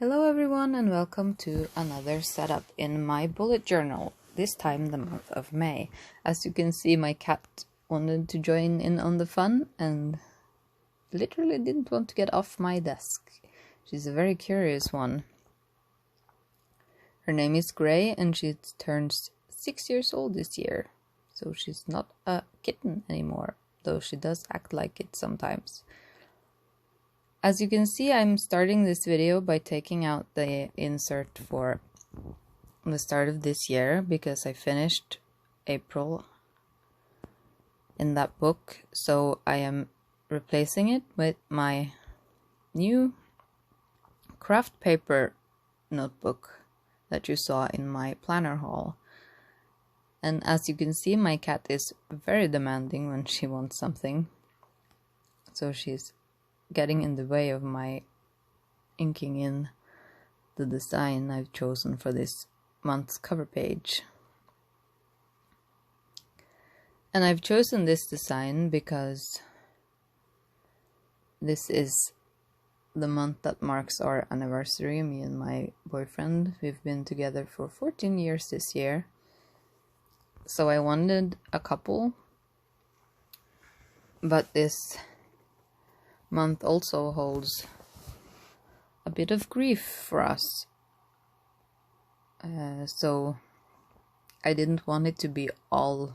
Hello everyone and welcome to another setup in my bullet journal, this time the month of May. As you can see, my cat wanted to join in on the fun and literally didn't want to get off my desk. She's a very curious one. Her name is Gray and she turns 6 years old this year, so she's not a kitten anymore, though she does act like it sometimes. As you can see, I'm starting this video by taking out the insert for the start of this year because I finished April in that book, so I am replacing it with my new Kraftpaper notebook that you saw in my planner haul. And as you can see, my cat is very demanding when she wants something, so she's getting in the way of my inking in the design I've chosen for this month's cover page. And I've chosen this design because this is the month that marks our anniversary, me and my boyfriend. We've been together for 14 years this year. So I wanted a couple, but this month also holds a bit of grief for us, so I didn't want it to be all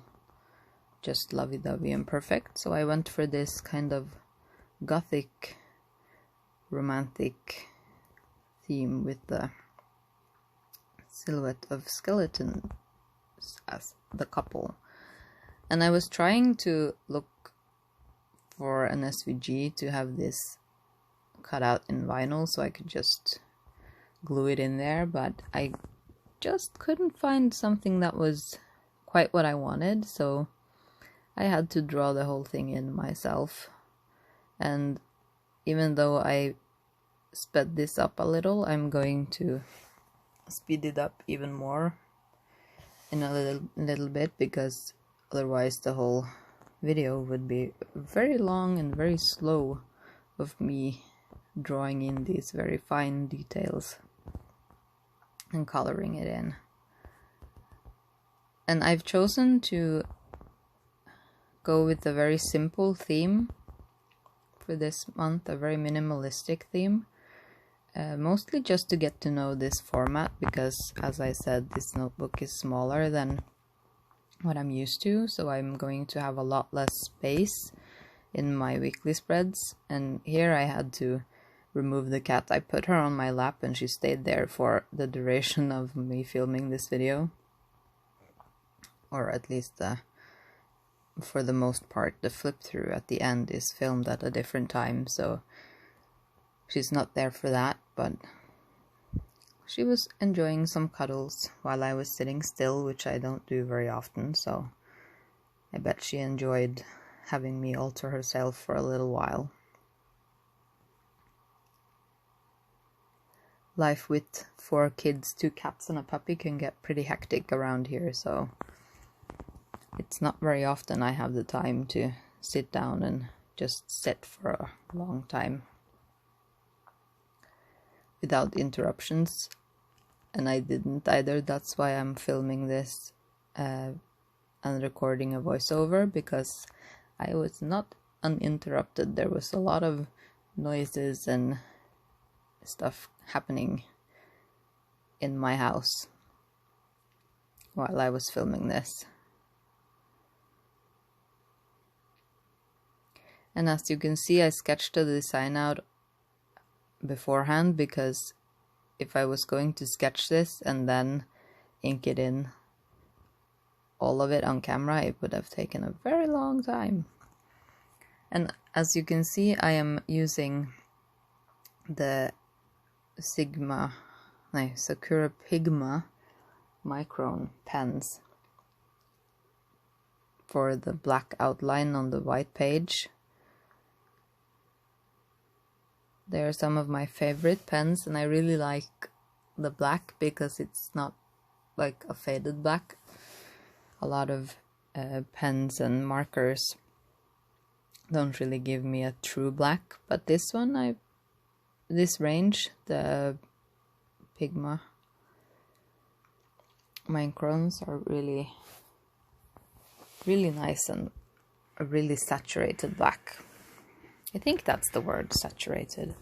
just lovey-dovey and perfect, so I went for this kind of gothic romantic theme with the silhouette of skeletons as the couple. And I was trying to look for an SVG to have this cut out in vinyl so I could just glue it in there, but I just couldn't find something that was quite what I wanted, so I had to draw the whole thing in myself. And even though I sped this up a little, I'm going to speed it up even more in a little bit, because otherwise the whole video would be very long and very slow of me drawing in these very fine details and coloring it in. And I've chosen to go with a very simple theme for this month, a very minimalistic theme, mostly just to get to know this format, because as I said, this notebook is smaller than what I'm used to, so I'm going to have a lot less space in my weekly spreads. And here I had to remove the cat. I put her on my lap and she stayed there for the duration of me filming this video, or at least for the most part. The flip through at the end is filmed at a different time, so she's not there for that, but she was enjoying some cuddles while I was sitting still, which I don't do very often, so I bet she enjoyed having me alter herself for a little while. Life with 4 kids, 2 cats and a puppy can get pretty hectic around here, so it's not very often I have the time to sit down and just sit for a long time without interruptions. And I didn't either. That's why I'm filming this and recording a voiceover, because I was not uninterrupted. There was a lot of noises and stuff happening in my house while I was filming this. And as you can see, I sketched the design out beforehand, because if I was going to sketch this and then ink it in, all of it on camera, it would have taken a very long time. And as you can see, I am using the Sakura Pigma micron pens for the black outline on the white page. They are some of my favorite pens, and I really like the black because it's not like a faded black. A lot of pens and markers don't really give me a true black, but this one, this range, the pigma. Microns are really nice and a really saturated black. I think that's the word, saturated.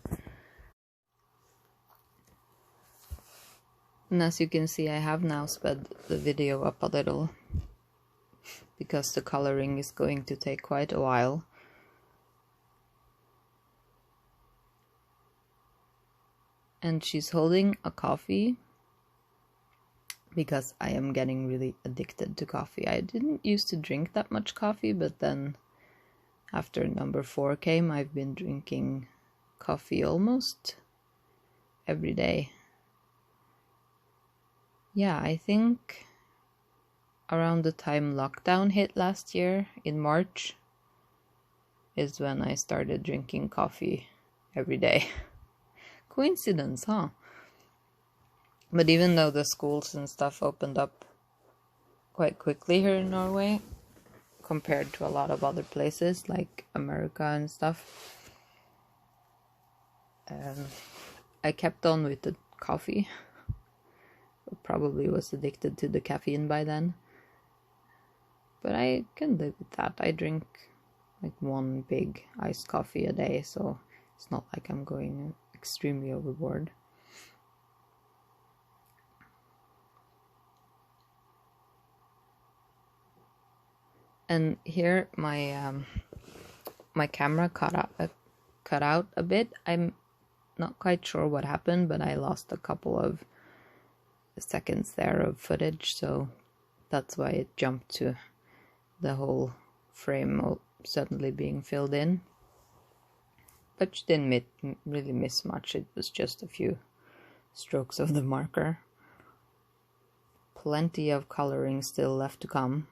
And as you can see, I have now sped the video up a little because the coloring is going to take quite a while. And she's holding a coffee because I am getting really addicted to coffee. I didn't used to drink that much coffee, but then after number 4 came, I've been drinking coffee almost every day. Yeah, I think around the time lockdown hit last year, in March, is when I started drinking coffee every day. Coincidence, huh? But even though the schools and stuff opened up quite quickly here in Norway, compared to a lot of other places like America and stuff, I kept on with the coffee. Probably was addicted to the caffeine by then. But I can live with that. I drink like 1 big iced coffee a day, so it's not like I'm going extremely overboard. And here my camera cut out a bit. I'm not quite sure what happened, but I lost a couple of seconds there of footage, so that's why it jumped to the whole frame suddenly being filled in. But she didn't really miss much. It was just a few strokes of the marker. Plenty of coloring still left to come.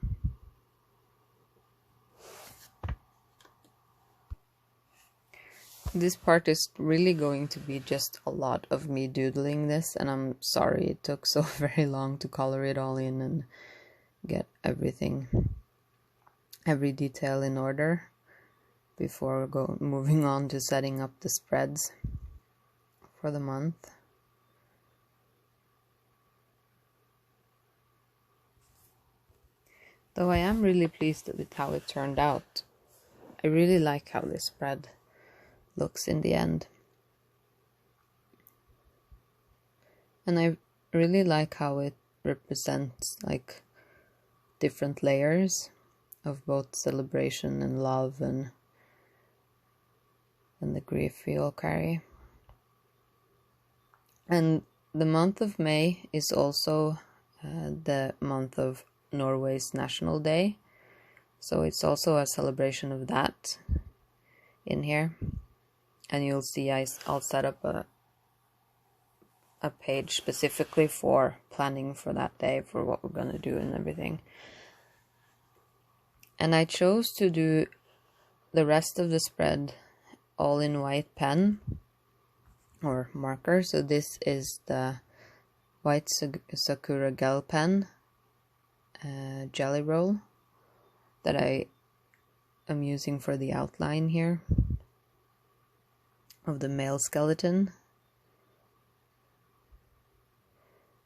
This part is really going to be just a lot of me doodling this, and I'm sorry it took so very long to color it all in and get everything, every detail in order before moving on to setting up the spreads for the month. Though I am really pleased with how it turned out. I really like how this spread looks in the end. And I really like how it represents like different layers of both celebration and love and the grief we all carry. And the month of May is also the month of Norway's National Day, so it's also a celebration of that in here. And you'll see I'll set up a page specifically for planning for that day, for what we're going to do and everything. And I chose to do the rest of the spread all in white pen or marker. So this is the white Sakura gel pen gellyroll that I am using for the outline here of the male skeleton.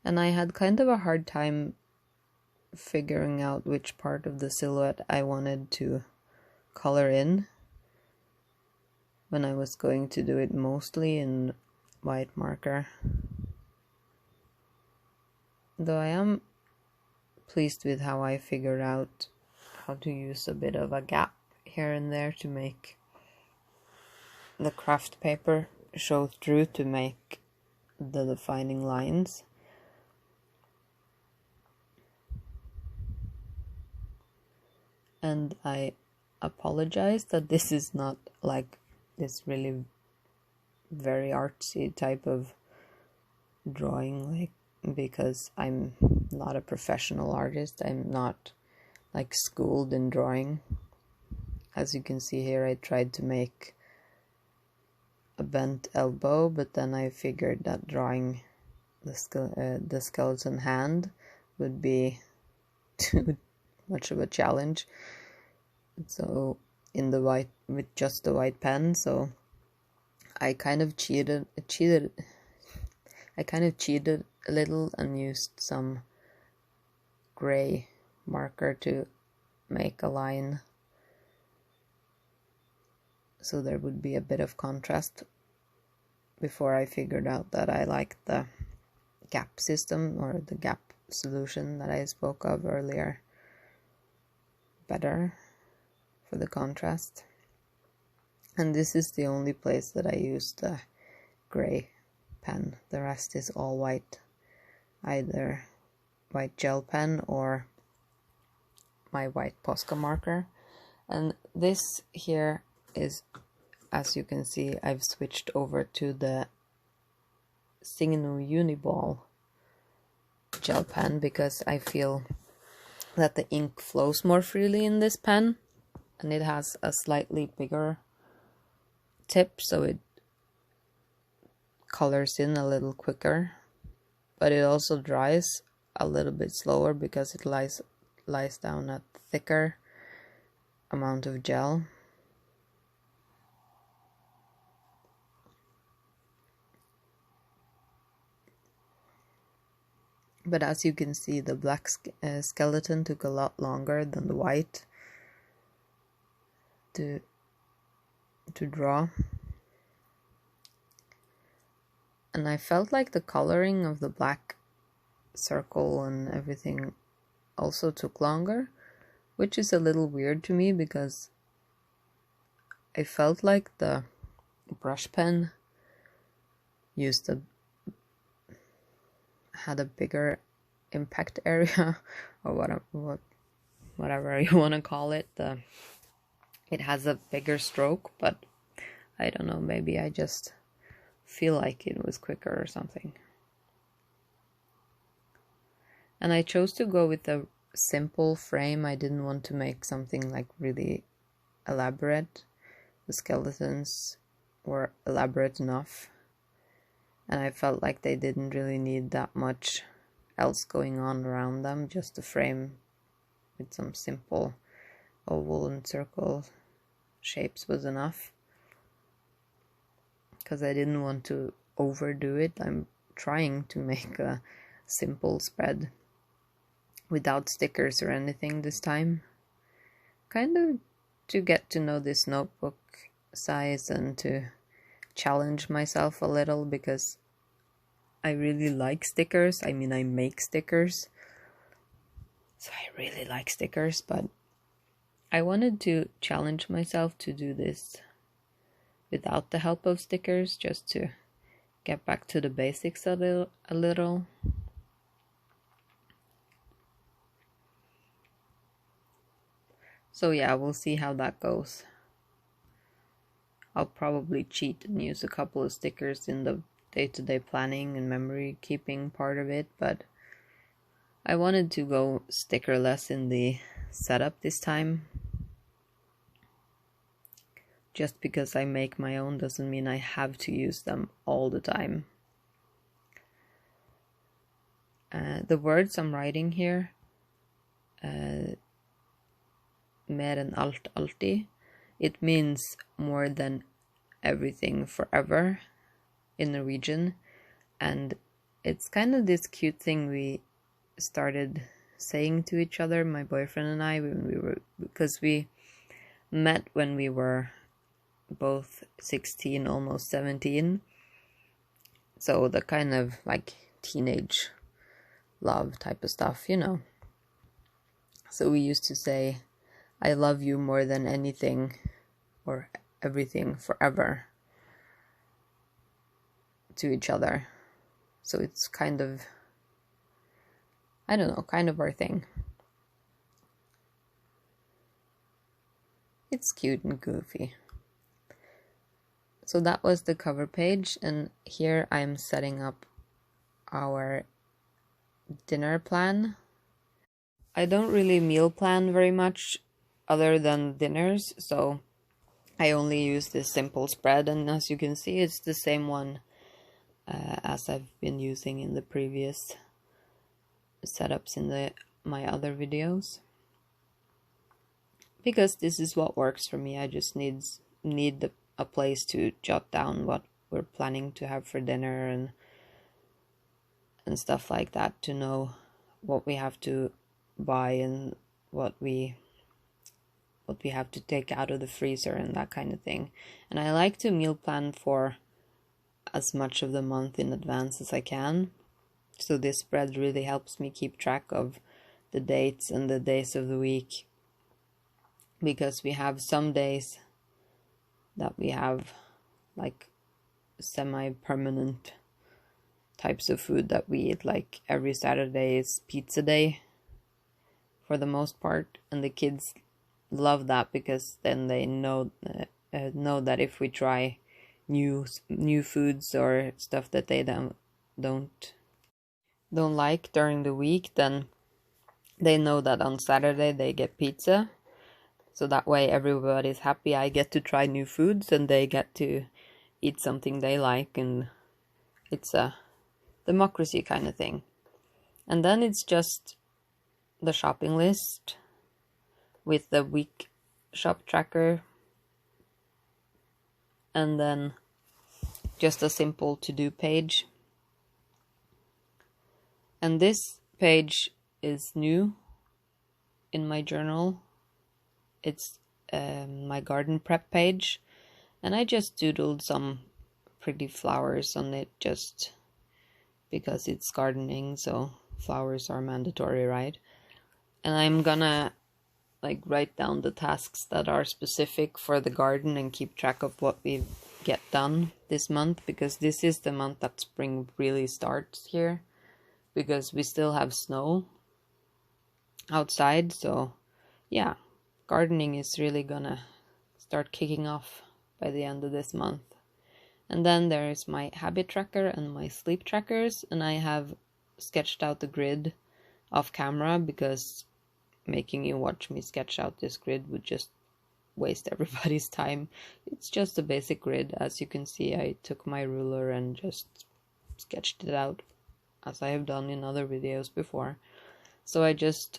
And I had kind of a hard time figuring out which part of the silhouette I wanted to color in when I was going to do it mostly in white marker. Though I am pleased with how I figured out how to use a bit of a gap here and there to make the Kraftpaper show through to make the defining lines. And I apologize that this is not like this really very artsy type of drawing, like, because I'm not a professional artist. I'm not like schooled in drawing. As you can see here, I tried to make a bent elbow, but then I figured that drawing the skeleton hand would be too much of a challenge. So in the white, with just the white pen, so I kind of cheated. I kind of cheated a little and used some gray marker to make a line so there would be a bit of contrast before I figured out that I liked the gap system, or the gap solution that I spoke of earlier, better for the contrast. And this is the only place that I use the gray pen. The rest is all white, either white gel pen or my white Posca marker. And this here is, as you can see, I've switched over to the Signo uniball gel pen because I feel that the ink flows more freely in this pen, and it has a slightly bigger tip, so it colors in a little quicker, but it also dries a little bit slower because it lies down a thicker amount of gel. But as you can see, the black skeleton took a lot longer than the white to draw. And I felt like the coloring of the black circle and everything also took longer, which is a little weird to me because I felt like the brush pen had a bigger impact area, or whatever you want to call it. It has a bigger stroke, but I don't know, maybe I just feel like it was quicker or something. And I chose to go with a simple frame. I didn't want to make something like really elaborate. The skeletons were elaborate enough, and I felt like they didn't really need that much else going on around them. Just a frame with some simple oval and circle shapes was enough, because I didn't want to overdo it. I'm trying to make a simple spread without stickers or anything this time, kind of to get to know this notebook size and to challenge myself a little, because I really like stickers. I mean, I make stickers, so I really like stickers, but I wanted to challenge myself to do this without the help of stickers, just to get back to the basics a little. So yeah, we'll see how that goes. I'll probably cheat and use a couple of stickers in the day-to-day planning and memory keeping part of it, but I wanted to go stickerless in the setup this time. Just because I make my own doesn't mean I have to use them all the time. The words I'm writing here, mer enn alt alltid, it means more than everything forever in Norwegian, and it's kind of this cute thing we started saying to each other, my boyfriend and I, because we met when we were both 16, almost 17, so the kind of like teenage love type of stuff, you know. So we used to say, I love you more than anything or everything forever to each other. So it's kind of, I don't know, kind of our thing. It's cute and goofy. So that was the cover page, and here I'm setting up our dinner plan. I don't really meal plan very much other than dinners, so I only use this simple spread, and as you can see, it's the same one as I've been using in the previous setups in my other videos, because this is what works for me. I just need a place to jot down what we're planning to have for dinner, and and stuff like that to know what we have to buy and what we have to take out of the freezer and that kind of thing. And I like to meal plan for as much of the month in advance as I can. So this spread really helps me keep track of the dates and the days of the week, because we have some days that we have like semi-permanent types of food that we eat. Like every Saturday is pizza day for the most part, and the kids love that because then they know that if we try new foods or stuff that they don't like during the week, then they know that on Saturday they get pizza. So that way everybody's happy. I get to try new foods and they get to eat something they like, and it's a democracy kind of thing. And then it's just the shopping list with the week shop tracker, and then just a simple to-do page. And this page is new in my journal. It's my garden prep page, and I just doodled some pretty flowers on it just because it's gardening, so flowers are mandatory, right? And I'm gonna like write down the tasks that are specific for the garden and keep track of what we get done this month, because this is the month that spring really starts here, because we still have snow outside. So yeah, gardening is really gonna start kicking off by the end of this month. And then there is my habit tracker and my sleep trackers, and I have sketched out the grid off camera because making you watch me sketch out this grid would just waste everybody's time. It's just a basic grid. As you can see, I took my ruler and just sketched it out as I have done in other videos before. So I just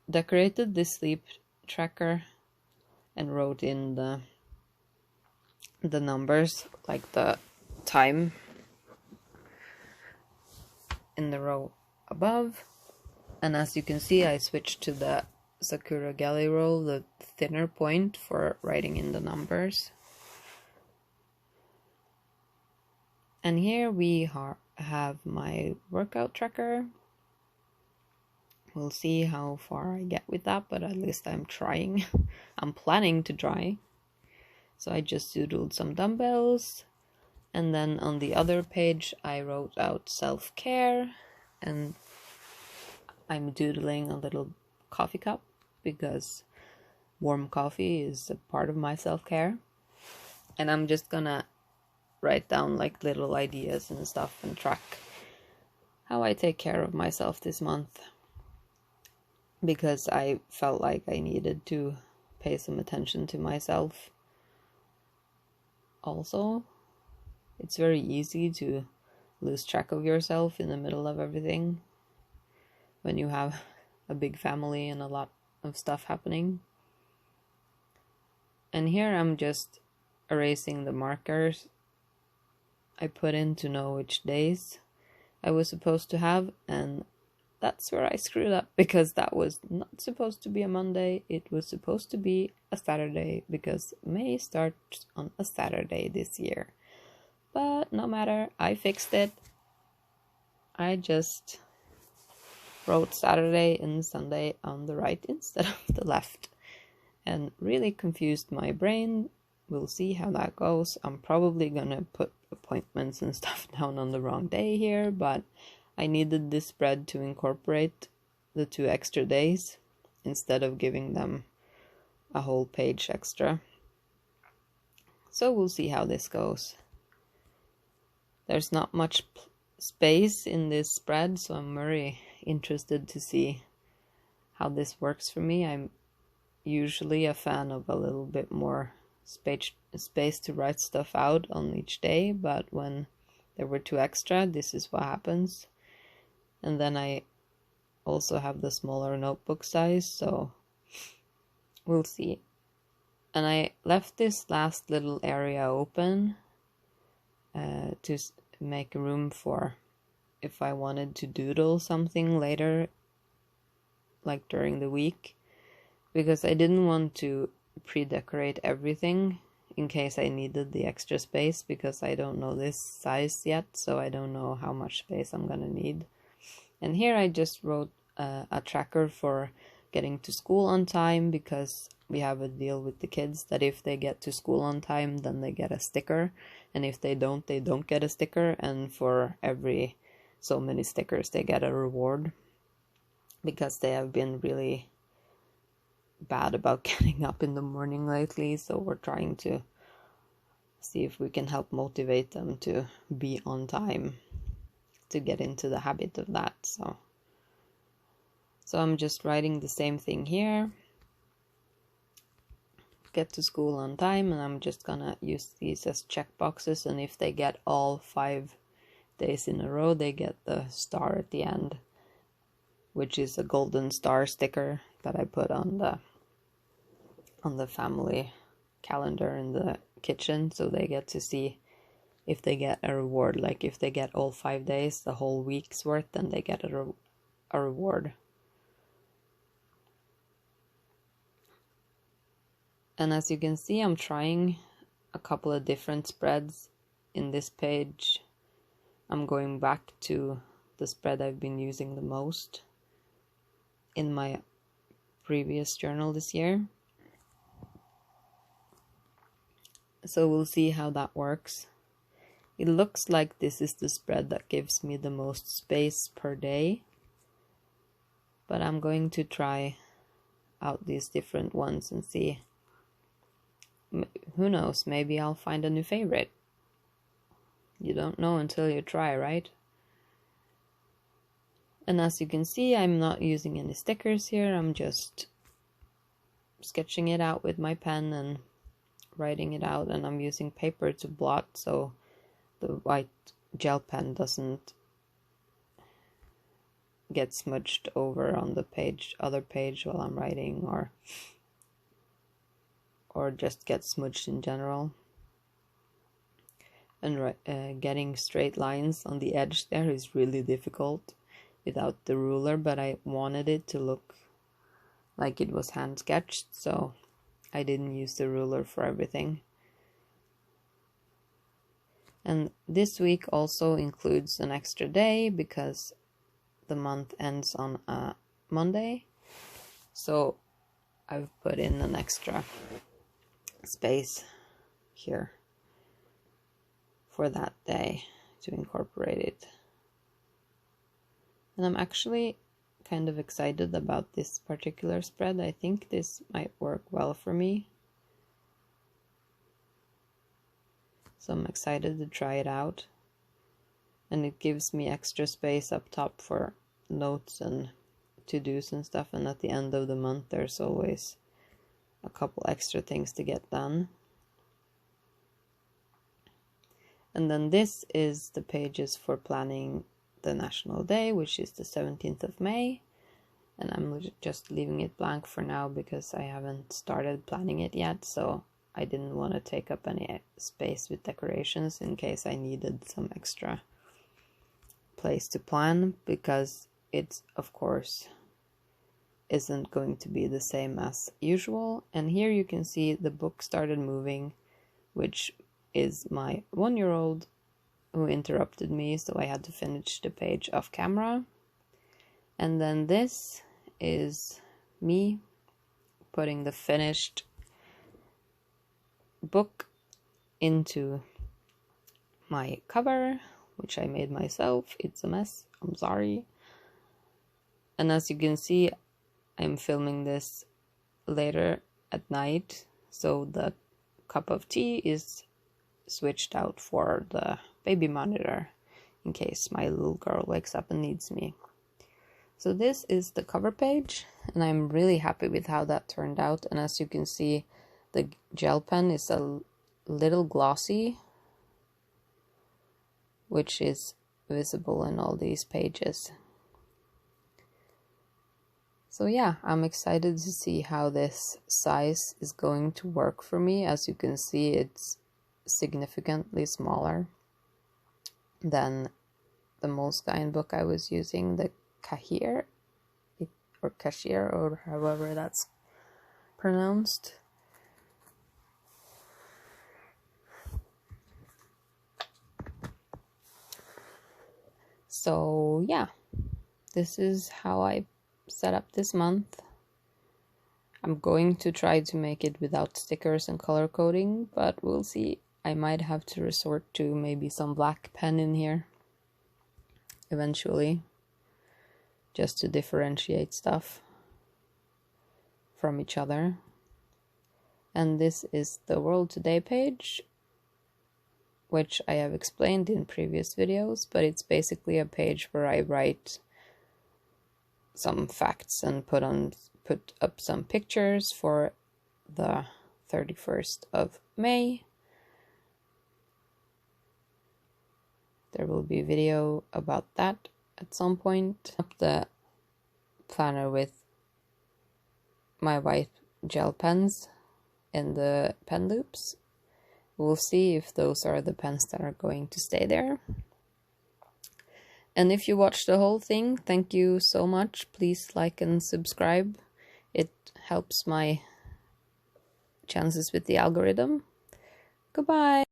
decorated this sleep tracker and wrote in the numbers, like the time in the row above. And as you can see, I switched to the Sakura gellyroll, the thinner point, for writing in the numbers. And here we have my workout tracker. We'll see how far I get with that, but at least I'm trying. I'm planning to try. So I just doodled some dumbbells, and then on the other page I wrote out self-care, and I'm doodling a little coffee cup because warm coffee is a part of my self-care. And I'm just gonna write down like little ideas and stuff and track how I take care of myself this month, because I felt like I needed to pay some attention to myself. Also, it's very easy to lose track of yourself in the middle of everything when you have a big family and a lot of stuff happening. And here I'm just erasing the markers I put in to know which days I was supposed to have, and that's where I screwed up, because that was not supposed to be a Monday. It was supposed to be a Saturday, because May starts on a Saturday this year. But no matter, I fixed it. I just wrote Saturday and Sunday on the right instead of the left, and really confused my brain. We'll see how that goes. I'm probably gonna put appointments and stuff down on the wrong day here, but I needed this spread to incorporate the 2 extra days instead of giving them a whole page extra. So we'll see how this goes. There's not much space in this spread, so I'm very interested to see how this works for me. I'm usually a fan of a little bit more space to write stuff out on each day, but when there were 2 extra, this is what happens. And then I also have the smaller notebook size, so we'll see. And I left this last little area open to make room for if I wanted to doodle something later, like during the week, because I didn't want to pre-decorate everything in case I needed the extra space, because I don't know this size yet, so I don't know how much space I'm gonna need. And here I just wrote a tracker for getting to school on time, because we have a deal with the kids that if they get to school on time, then they get a sticker, and if they don't get a sticker, and for every so many stickers they get a reward, because they have been really bad about getting up in the morning lately. So we're trying to see if we can help motivate them to be on time, to get into the habit of that. So I'm just writing the same thing here, get to school on time, and I'm just gonna use these as checkboxes, and if they get all 5 days in a row, they get the star at the end, which is a golden star sticker that I put on the family calendar in the kitchen, so they get to see if they get a reward. Like if they get all 5 days, the whole week's worth, then they get a reward. And as you can see, I'm trying a couple of different spreads in this page. I'm going back to the spread I've been using the most in my previous journal this year. So we'll see how that works. It looks like this is the spread that gives me the most space per day, but I'm going to try out these different ones and see. Who knows, maybe I'll find a new favorite. You don't know until you try, right? And as you can see, I'm not using any stickers here. I'm just sketching it out with my pen and writing it out, and I'm using paper to blot so the white gel pen doesn't get smudged over on the other page while I'm writing, or just get smudged in general. And getting straight lines on the edge there is really difficult without the ruler, but I wanted it to look like it was hand sketched, so I didn't use the ruler for everything. And this week also includes an extra day because the month ends on a Monday, so I've put in an extra space here for that day to incorporate it. And I'm actually kind of excited about this particular spread. I think this might work well for me, so I'm excited to try it out. And it gives me extra space up top for notes and to-dos and stuff, and at the end of the month there's always a couple extra things to get done. And then this is the pages for planning the National Day, which is the 17th of May. And I'm just leaving it blank for now because I haven't started planning it yet, so I didn't want to take up any space with decorations in case I needed some extra place to plan, because it's of course isn't going to be the same as usual. And here you can see the book started moving, which is my 1-year-old who interrupted me, so I had to finish the page off camera. And then this is me putting the finished book into my cover, which I made myself. It's a mess, I'm sorry. And as you can see, I'm filming this later at night, so the cup of tea is switched out for the baby monitor in case my little girl wakes up and needs me. So this is the cover page, and I'm really happy with how that turned out. And as you can see, the gel pen is a little glossy, which is visible in all these pages. So yeah, I'm excited to see how this size is going to work for me. As you can see, it's significantly smaller than the Moleskine book I was using, the Kahir, or Cashier, or however that's pronounced. So yeah, this is how I set up this month. I'm going to try to make it without stickers and color coding, but we'll see. I might have to resort to maybe some black pen in here eventually, just to differentiate stuff from each other. And this is the World Today page, which I have explained in previous videos, but it's basically a page where I write some facts and put up some pictures for the 31st of May. There will be a video about that at some point. Up the planner with my white gel pens in the pen loops. We'll see if those are the pens that are going to stay there. And if you watched the whole thing, thank you so much. Please like and subscribe. It helps my chances with the algorithm. Goodbye.